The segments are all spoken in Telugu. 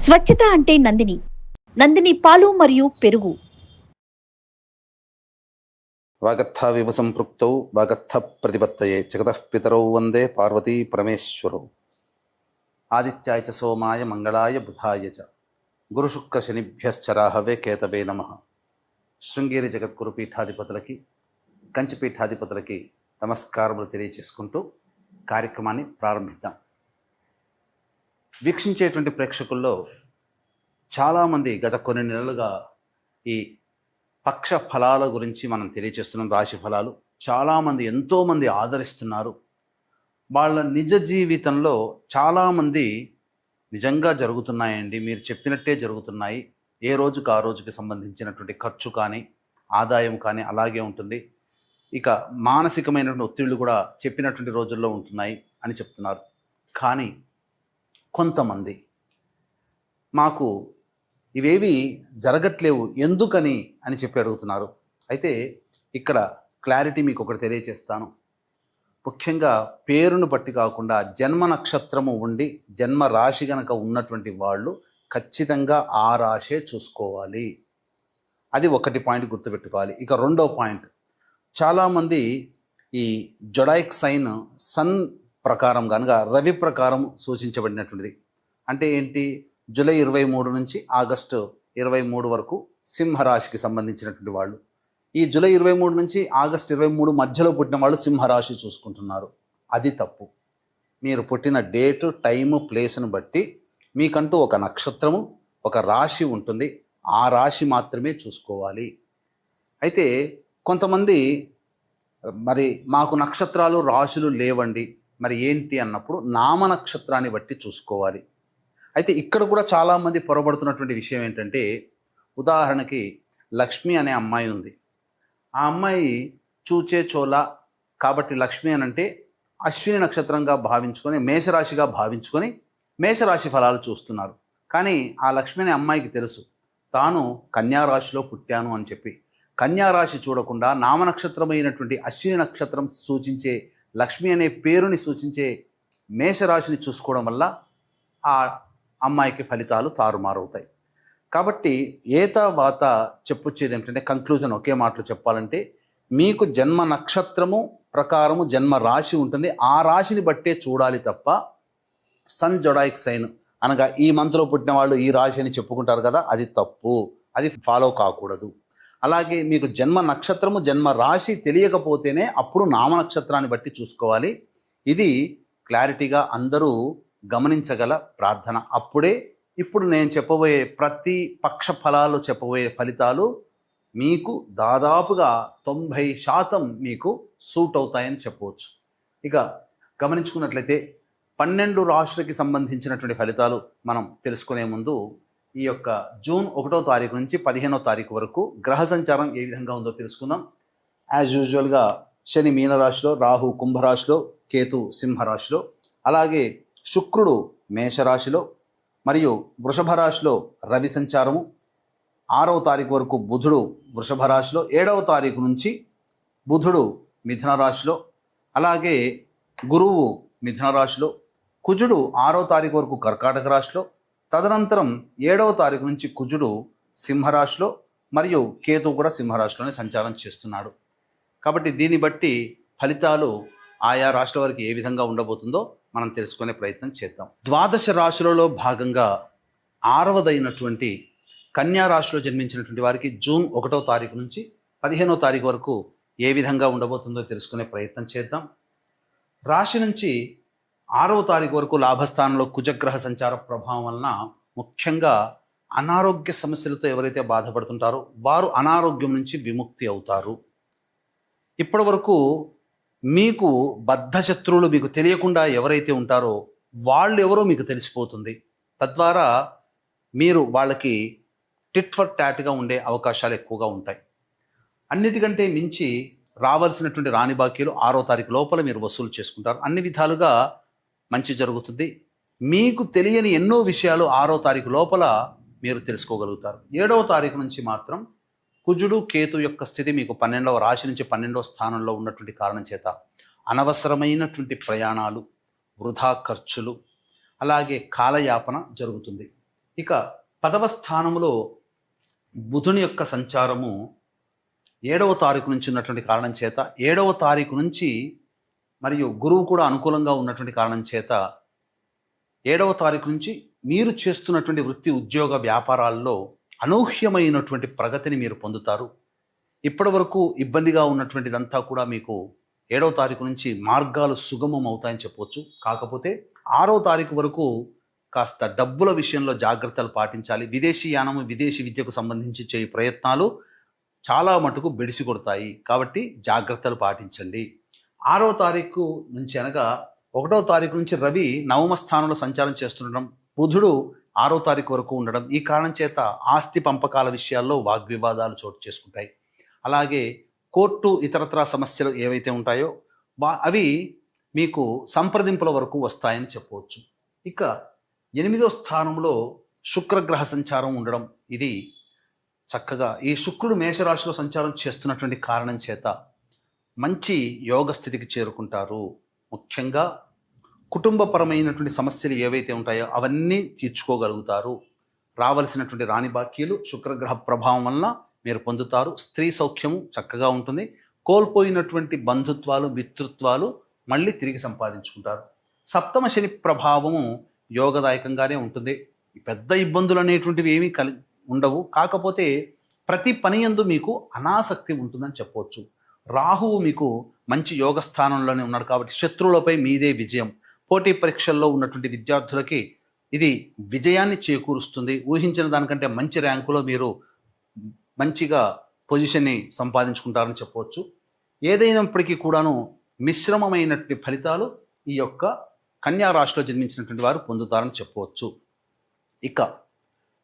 స్వచ్ఛత అంటే నందిని. నందిని పాలు మరియు పెరుగు. వాగర్థావివ సంపృక్తౌ వాగర్థ ప్రతిపత్తయే జగతః పితరౌ వందే పార్వతీ పరమేశ్వరౌ. ఆదిత్యాయ చ సోమాయ మంగళాయ బుధాయ చ గురుశుక్ర శనిభ్యశ్చరాహవే కేతవే నమః. శృంగేరి జగద్గురు పీఠాధిపతులకి, కంచి పీఠాధిపతులకి నమస్కారములు తెలియచేసుకుంటూ కార్యక్రమాన్ని ప్రారంభిద్దాం. వీక్షించేటువంటి ప్రేక్షకుల్లో చాలామంది గత కొన్ని నెలలుగా ఈ పక్ష ఫలాల గురించి మనం తెలియచేస్తున్నాం. రాశి ఫలాలు చాలామంది ఎంతోమంది ఆదరిస్తున్నారు. వాళ్ళ నిజ జీవితంలో చాలామంది నిజంగా జరుగుతున్నాయండి, మీరు చెప్పినట్టే జరుగుతున్నాయి, ఏ రోజుకు ఆ రోజుకి సంబంధించినటువంటి ఖర్చు కానీ ఆదాయం కానీ అలాగే ఉంటుంది, ఇక మానసికమైనటువంటి ఒత్తిళ్లు కూడా చెప్పినటువంటి రోజుల్లో ఉంటున్నాయి అని చెప్తున్నారు. కానీ కొంతమంది మాకు ఇవేవి జరగట్లేవు ఎందుకని అని చెప్పి అడుగుతున్నారు. అయితే ఇక్కడ క్లారిటీ మీకు ఒకటి తెలియచేస్తాను. ముఖ్యంగా పేరును బట్టి కాకుండా జన్మ నక్షత్రము ఉండి జన్మ రాశి గనక ఉన్నటువంటి వాళ్ళు ఖచ్చితంగా ఆ రాశే చూసుకోవాలి. అది ఒకటి పాయింట్ గుర్తుపెట్టుకోవాలి. ఇక రెండో పాయింట్, చాలామంది ఈ జొడాయిక్ సైన్ సన్ ప్రకారం కనుక రవి ప్రకారం సూచించబడినటువంటిది. అంటే ఏంటి, జూలై 23 నుంచి ఆగస్టు 23 వరకు సింహరాశికి సంబంధించినటువంటి వాళ్ళు. ఈ జూలై 23 నుంచి ఆగస్టు 23 మధ్యలో పుట్టిన వాళ్ళు సింహరాశి చూసుకుంటున్నారు. అది తప్పు. మీరు పుట్టిన డేటు, టైము, ప్లేస్ను బట్టి మీకంటూ ఒక నక్షత్రము, ఒక రాశి ఉంటుంది. ఆ రాశి మాత్రమే చూసుకోవాలి. అయితే కొంతమంది మరి మాకు నక్షత్రాలు రాశులు లేవండి, మరి ఏంటి అన్నప్పుడు నామ నక్షత్రాన్ని బట్టి చూసుకోవాలి. అయితే ఇక్కడ కూడా చాలామంది పొరబడుతున్నటువంటి విషయం ఏంటంటే, ఉదాహరణకి లక్ష్మి అనే అమ్మాయి ఉంది. ఆ అమ్మాయి చూచే చోళ కాబట్టి లక్ష్మి అని అంటే అశ్విని నక్షత్రంగా భావించుకొని, మేషరాశిగా భావించుకొని మేషరాశి ఫలాలు చూస్తున్నారు. కానీ ఆ లక్ష్మి అనే అమ్మాయికి తెలుసు తాను కన్యారాశిలో పుట్టాను అని చెప్పి. కన్యారాశి చూడకుండా నామనక్షత్రమైనటువంటి అశ్విని నక్షత్రం సూచించే లక్ష్మి అనే పేరుని సూచించే మేషరాశిని చూసుకోవడం వల్ల ఆ అమ్మాయికి ఫలితాలు తారుమారవుతాయి. కాబట్టి ఏత వాత చెప్పొచ్చేది ఏమిటంటే, కంక్లూజన్ ఒకే మాటలో చెప్పాలంటే, మీకు జన్మ నక్షత్రము ప్రకారము జన్మ రాశి ఉంటుంది. ఆ రాశిని బట్టే చూడాలి తప్ప సన్ జొడాయిక్ సైన్ అనగా ఈ మంత్లో పుట్టిన వాళ్ళు ఈ రాశి అని చెప్పుకుంటారు కదా, అది తప్పు. అది ఫాలో కాకూడదు. అలాగే మీకు జన్మ నక్షత్రము జన్మ రాశి తెలియకపోతేనే అప్పుడు నామ నక్షత్రాన్ని బట్టి చూసుకోవాలి. ఇది క్లారిటీగా అందరూ గమనించగల ప్రార్థన. అప్పుడే ఇప్పుడు నేను చెప్పబోయే ప్రతి పక్ష ఫలాలు, చెప్పబోయే ఫలితాలు మీకు దాదాపుగా 90% మీకు సూట్ అవుతాయని చెప్పవచ్చు. ఇక గమనించుకున్నట్లయితే 12 రాశులకి సంబంధించినటువంటి ఫలితాలు మనం తెలుసుకునే ముందు ఈ యొక్క జూన్ 1వ తారీఖు నుంచి 15వ తారీఖు వరకు గ్రహ సంచారం ఏ విధంగా ఉందో తెలుసుకుందాం. యాజ్ యూజువల్గా శని మీనరాశిలో, రాహు కుంభరాశిలో, కేతు సింహరాశిలో, అలాగే శుక్రుడు మేషరాశిలో మరియు వృషభ రాశిలో రవి సంచారము, 6వ తారీఖు వరకు బుధుడు వృషభ రాశిలో, 7వ తారీఖు నుంచి బుధుడు మిథున రాశిలో, అలాగే గురువు మిథున రాశిలో, కుజుడు 6వ తారీఖు వరకు కర్కాటక రాశిలో, తదనంతరం 7వ తారీఖు నుంచి కుజుడు సింహరాశిలో మరియు కేతు కూడా సింహరాశిలోనే సంచారం చేస్తున్నాడు. కాబట్టి దీన్ని బట్టి ఫలితాలు ఆయా రాశుల వారికి ఏ విధంగా ఉండబోతుందో మనం తెలుసుకునే ప్రయత్నం చేద్దాం. ద్వాదశ రాశులలో భాగంగా 6వదైనటువంటి కన్యా రాశిలో జన్మించినటువంటి వారికి జూన్ 1వ తారీఖు నుంచి 15వ తారీఖు వరకు ఏ విధంగా ఉండబోతుందో తెలుసుకునే ప్రయత్నం చేద్దాం. రాశి నుంచి 6వ తారీఖు వరకు లాభస్థానంలో కుజగ్రహ సంచార ప్రభావం వలన ముఖ్యంగా అనారోగ్య సమస్యలతో ఎవరైతే బాధపడుతుంటారో వారు అనారోగ్యం నుంచి విముక్తి అవుతారు. ఇప్పటి వరకు మీకు బద్ధశత్రువులు మీకు తెలియకుండా ఎవరైతే ఉంటారో వాళ్ళు ఎవరో మీకు తెలిసిపోతుంది. తద్వారా మీరు వాళ్ళకి టిట్ ఫర్ టాట్గా ఉండే అవకాశాలు ఎక్కువగా ఉంటాయి. అన్నిటికంటే మించి రావాల్సినటువంటి రాని బాకీలు 6వ తారీఖు లోపల మీరు వసూలు చేసుకుంటారు. అన్ని విధాలుగా మంచి జరుగుతుంది. మీకు తెలియని ఎన్నో విషయాలు 6వ తారీఖు లోపల మీరు తెలుసుకోగలుగుతారు. 7వ తారీఖు నుంచి మాత్రం కుజుడు కేతు యొక్క స్థితి మీకు 12వ రాశి నుంచి 12వ స్థానంలో ఉన్నటువంటి కారణం చేత అనవసరమైనటువంటి ప్రయాణాలు, వృధా ఖర్చులు, అలాగే కాలయాపన జరుగుతుంది. ఇక 10వ స్థానంలో బుధుని యొక్క సంచారము 7వ తారీఖు నుంచి ఉన్నటువంటి కారణం చేత 7వ తారీఖు నుంచి మరియు గురువు కూడా అనుకూలంగా ఉన్నటువంటి కారణం చేత 7వ తారీఖు నుంచి మీరు చేస్తున్నటువంటి వృత్తి ఉద్యోగ వ్యాపారాల్లో అనూహ్యమైనటువంటి ప్రగతిని మీరు పొందుతారు. ఇప్పటి వరకు ఇబ్బందిగా ఉన్నటువంటిదంతా కూడా మీకు 7వ తారీఖు నుంచి మార్గాలు సుగమం అవుతాయని చెప్పవచ్చు. కాకపోతే 6వ తారీఖు వరకు కాస్త డబ్బుల విషయంలో జాగ్రత్తలు పాటించాలి. విదేశీ యానము, విదేశీ విద్యకు సంబంధించి చేయ ప్రయత్నాలు చాలా మటుకు బెడిసి కొడతాయి. కాబట్టి జాగ్రత్తలు పాటించండి. 6వ తారీఖు నుంచి అనగా 1వ తారీఖు నుంచి రవి నవమ స్థానంలో సంచారం చేస్తుండడం, బుధుడు 6వ తారీఖు వరకు ఉండడం, ఈ కారణం చేత ఆస్తి పంపకాల విషయాల్లో వాగ్వివాదాలు చోటు చేసుకుంటాయి. అలాగే కోర్టు ఇతరత్రా సమస్యలు ఏవైతే ఉంటాయో అవి మీకు సంప్రదింపుల వరకు వస్తాయని చెప్పవచ్చు. ఇక 8వ స్థానంలో శుక్రగ్రహ సంచారం ఉండడం, ఇది చక్కగా ఈ శుక్రుడు మేషరాశిలో సంచారం చేస్తున్నటువంటి కారణం చేత మంచి యోగ స్థితికి చేరుకుంటారు. ముఖ్యంగా కుటుంబపరమైనటువంటి సమస్యలు ఏవైతే ఉంటాయో అవన్నీ తీర్చుకోగలుగుతారు. రావలసినటువంటి రాణి బాకీలు శుక్రగ్రహ ప్రభావం వలన మీరు పొందుతారు. స్త్రీ సౌఖ్యము చక్కగా ఉంటుంది. కోల్పోయినటువంటి బంధుత్వాలు, మిత్రుత్వాలు మళ్ళీ తిరిగి సంపాదించుకుంటారు. 7వ శని ప్రభావము యోగదాయకంగానే ఉంటుంది. పెద్ద ఇబ్బందులు అనేటువంటివి ఏమీ ఉండవు. కాకపోతే ప్రతి పని యందు మీకు అనాసక్తి ఉంటుందని చెప్పవచ్చు. రాహువు మీకు మంచి యోగ స్థానంలోనే ఉన్నాడు కాబట్టి శత్రువులపై మీదే విజయం. పోటీ పరీక్షల్లో ఉన్నటువంటి విద్యార్థులకి ఇది విజయాన్ని చేకూరుస్తుంది. ఊహించిన దానికంటే మంచి ర్యాంకులో మీరు మంచిగా పొజిషన్ని సంపాదించుకుంటారని చెప్పవచ్చు. ఏదైనప్పటికీ కూడాను మిశ్రమమైనటువంటి ఫలితాలు ఈ యొక్క కన్యా రాశిలో జన్మించినటువంటి వారు పొందుతారని చెప్పవచ్చు. ఇక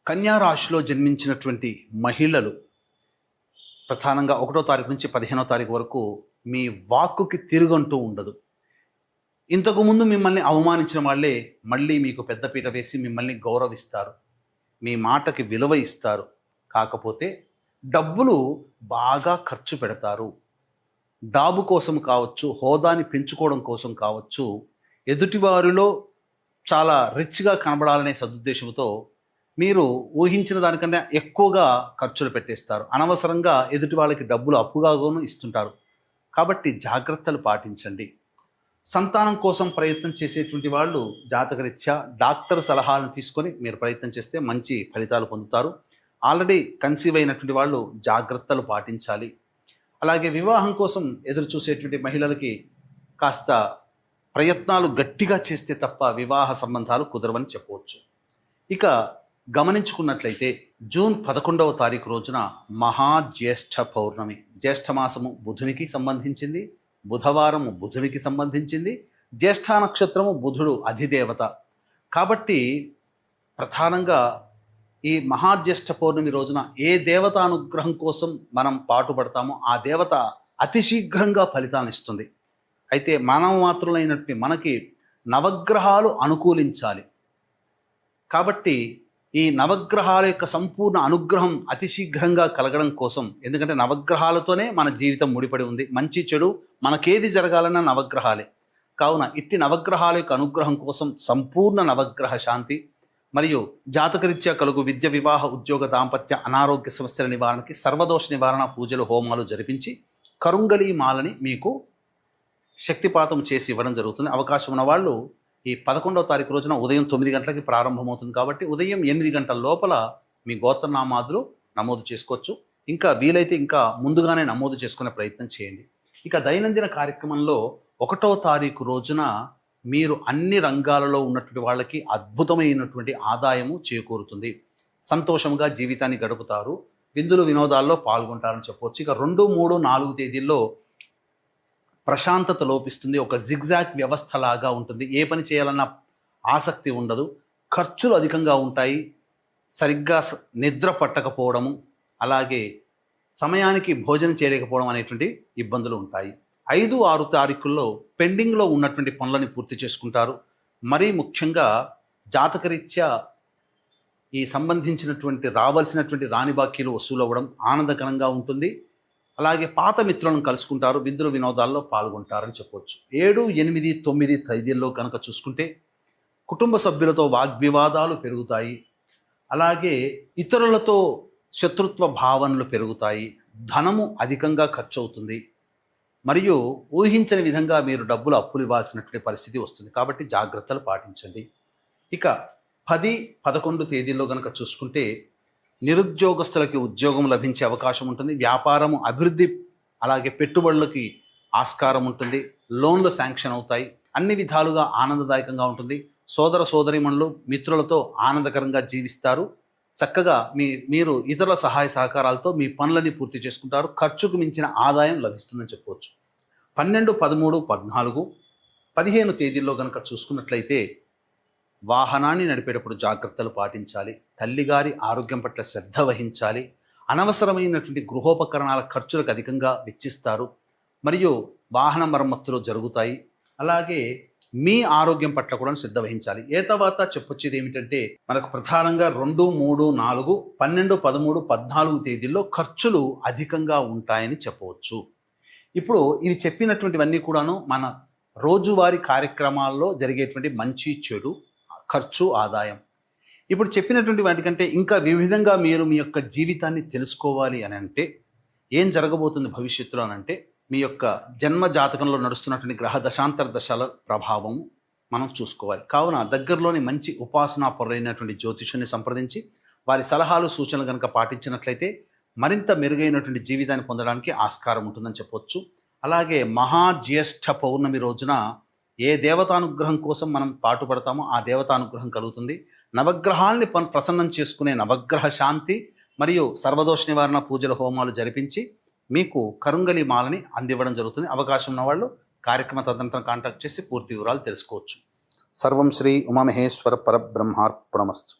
కన్యా రాశిలో జన్మించినటువంటి మహిళలు ప్రధానంగా 1వ తారీఖు నుంచి 15వ తారీఖు వరకు మీ వాక్కుకి తిరుగంటూ ఉండదు. ఇంతకుముందు మిమ్మల్ని అవమానించిన వాళ్ళే మళ్ళీ మీకు పెద్దపీట వేసి మిమ్మల్ని గౌరవిస్తారు, మీ మాటకి విలువ ఇస్తారు. కాకపోతే డబ్బులు బాగా ఖర్చు పెడతారు. డాబు కోసం కావచ్చు, హోదాని పెంచుకోవడం కోసం కావచ్చు, ఎదుటివారిలో చాలా రిచ్గా కనబడాలనే సదుద్దేశంతో మీరు ఊహించిన దానికన్నా ఎక్కువగా ఖర్చులు పెట్టేస్తారు. అనవసరంగా ఎదుటి వాళ్ళకి డబ్బులు అప్పుగాను ఇస్తుంటారు. కాబట్టి జాగ్రత్తలు పాటించండి. సంతానం కోసం ప్రయత్నం చేసేటువంటి వాళ్ళు జాతకరీత్యా డాక్టర్ సలహాలను తీసుకొని మీరు ప్రయత్నం చేస్తే మంచి ఫలితాలు పొందుతారు. ఆల్రెడీ కన్సీవ్ అయినటువంటి వాళ్ళు జాగ్రత్తలు పాటించాలి. అలాగే వివాహం కోసం ఎదురు చూసేటువంటి మహిళలకి కాస్త ప్రయత్నాలు గట్టిగా చేస్తే తప్ప వివాహ సంబంధాలు కుదరవని చెప్పవచ్చు. ఇక గమనించుకున్నట్లయితే జూన్ 11వ తారీఖు రోజున మహాజ్యేష్ఠ పౌర్ణమి. జ్యేష్ఠమాసము బుధునికి సంబంధించింది, బుధవారము బుధునికి సంబంధించింది, జ్యేష్ఠ నక్షత్రము బుధుడు అధిదేవత. కాబట్టి ప్రధానంగా ఈ మహాజ్యేష్ఠ పౌర్ణమి రోజున ఏ దేవత అనుగ్రహం కోసం మనం పాటుపడతామో ఆ దేవత అతి శీఘ్రంగా ఫలితాన్ని ఇస్తుంది. అయితే మానవ మాత్రులైనటువంటి మనకి నవగ్రహాలు అనుకూలించాలి. కాబట్టి ఈ నవగ్రహాల యొక్క సంపూర్ణ అనుగ్రహం అతి శీఘ్రంగా కలగడం కోసం, ఎందుకంటే నవగ్రహాలతోనే మన జీవితం ముడిపడి ఉంది. మంచి చెడు మనకేది జరగాలన్నా నవగ్రహాలే. కావున ఇట్టి నవగ్రహాల యొక్క అనుగ్రహం కోసం సంపూర్ణ నవగ్రహ శాంతి మరియు జాతకరీత్యా కలుగు విద్య, వివాహ, ఉద్యోగ, దాంపత్య, అనారోగ్య సమస్యల నివారణకి సర్వదోష నివారణ పూజలు, హోమాలు జరిపించి కరుంగలి మాలని మీకు శక్తిపాతం చేసి ఇవ్వడం జరుగుతుంది. అవకాశం ఉన్న వాళ్ళు ఈ 11వ తారీఖు రోజున ఉదయం 9 గంటలకి ప్రారంభమవుతుంది కాబట్టి ఉదయం 8 గంటల లోపల మీ గోత్రనామాదులు నమోదు చేసుకోవచ్చు. ఇంకా వీలైతే ఇంకా ముందుగానే నమోదు చేసుకునే ప్రయత్నం చేయండి. ఇక దైనందిన కార్యక్రమంలో 1వ తారీఖు రోజున మీరు అన్ని రంగాలలో ఉన్నటువంటి వాళ్ళకి అద్భుతమైనటువంటి ఆదాయము చేకూరుతుంది. సంతోషంగా జీవితాన్ని గడుపుతారు. విందులు వినోదాల్లో పాల్గొంటారని చెప్పవచ్చు. ఇక 2, 3, 4 తేదీల్లో ప్రశాంతత లోపిస్తుంది. ఒక జిగ్జాగ్ వ్యవస్థ లాగా ఉంటుంది. ఏ పని చేయాలన్నా ఆసక్తి ఉండదు. ఖర్చులు అధికంగా ఉంటాయి. సరిగ్గా నిద్ర పట్టకపోవడము, అలాగే సమయానికి భోజనం చేయలేకపోవడం అనేటువంటి ఇబ్బందులు ఉంటాయి. 5, 6 తారీఖుల్లో పెండింగ్లో ఉన్నటువంటి పనులని పూర్తి చేసుకుంటారు. మరీ ముఖ్యంగా జాతకరీత్యా ఈ సంబంధించినటువంటి రావాల్సినటువంటి రాణి బాకీలు వసూలు అవ్వడం ఆనందకరంగా ఉంటుంది. అలాగే పాత మిత్రులను కలుసుకుంటారు, విందులు వినోదాల్లో పాల్గొంటారని చెప్పవచ్చు. 7, 8, 9 తేదీల్లో కనుక చూసుకుంటే కుటుంబ సభ్యులతో వాగ్వివాదాలు పెరుగుతాయి. అలాగే ఇతరులతో శత్రుత్వ భావనలు పెరుగుతాయి, ధనము అధికంగా ఖర్చు అవుతుంది, మరియు ఊహించని విధంగా మీరు డబ్బులు అప్పులు ఇవ్వాల్సినటువంటి పరిస్థితి వస్తుంది. కాబట్టి జాగ్రత్తలు పాటించండి. ఇక 10, 11 తేదీల్లో కనుక చూసుకుంటే నిరుద్యోగస్తులకి ఉద్యోగం లభించే అవకాశం ఉంటుంది, వ్యాపారము అభివృద్ధి, అలాగే పెట్టుబడులకి ఆస్కారం ఉంటుంది, లోన్లు శాంక్షన్ అవుతాయి, అన్ని విధాలుగా ఆనందదాయకంగా ఉంటుంది. సోదర సోదరీమణులు మిత్రులతో ఆనందకరంగా జీవిస్తారు. చక్కగా మీరు ఇతరుల సహాయ సహకారాలతో మీ పనులని పూర్తి చేసుకుంటారు. ఖర్చుకు మించిన ఆదాయం లభిస్తుందని చెప్పవచ్చు. 12, 13, 14, 15 తేదీల్లో కనుక చూసుకున్నట్లయితే వాహనాన్ని నడిపేటప్పుడు జాగ్రత్తలు పాటించాలి, తల్లిగారి ఆరోగ్యం పట్ల శ్రద్ధ వహించాలి, అనవసరమైనటువంటి గృహోపకరణాల ఖర్చులకు అధికంగా వెచ్చిస్తారు, మరియు వాహన మరమ్మతులు జరుగుతాయి. అలాగే మీ ఆరోగ్యం పట్ల కూడా శ్రద్ధ వహించాలి. ఏ తర్వాత చెప్పొచ్చేది ఏమిటంటే మనకు ప్రధానంగా 2, 3, 4, 12, 13, 14 తేదీల్లో ఖర్చులు అధికంగా ఉంటాయని చెప్పవచ్చు. ఇప్పుడు ఇవి చెప్పినటువంటివన్నీ కూడాను మన రోజువారీ కార్యక్రమాల్లో జరిగేటువంటి మంచి చెడు, ఖర్చు, ఆదాయం. ఇప్పుడు చెప్పినటువంటి వాటికంటే ఇంకా వివిధంగా మీరు మీ యొక్క జీవితాన్ని తెలుసుకోవాలి అని అంటే ఏం జరగబోతుంది భవిష్యత్తులో అని అంటే మీ యొక్క జన్మ జాతకంలో నడుస్తున్నటువంటి గ్రహ దశాంతర దశల ప్రభావం మనం చూసుకోవాలి. కావున దగ్గరలోని మంచి ఉపాసనా పరులైనటువంటి జ్యోతిషుని సంప్రదించి వారి సలహాలు సూచనలు కనుక పాటించినట్లయితే మరింత మెరుగైనటువంటి జీవితాన్ని పొందడానికి ఆస్కారం ఉంటుందని చెప్పవచ్చు. అలాగే మహాజ్యేష్ఠ పౌర్ణమి రోజున ఏ దేవతానుగ్రహం కోసం మనం పాటుపడతామో ఆ దేవతానుగ్రహం కలుగుతుంది. నవగ్రహాల్ని ప్రసన్నం చేసుకునే నవగ్రహ శాంతి మరియు సర్వదోష నివారణ పూజల హోమాలు జరిపించి మీకు కరుంగలి మాలని అందివ్వడం జరుగుతుంది. అవకాశం ఉన్న వాళ్ళు కార్యక్రమ తదనంతరం కాంటాక్ట్ చేసి పూర్తి వివరాలు తెలుసుకోవచ్చు. సర్వం శ్రీ ఉమామహేశ్వర పరబ్రహ్మార్పణమస్తు.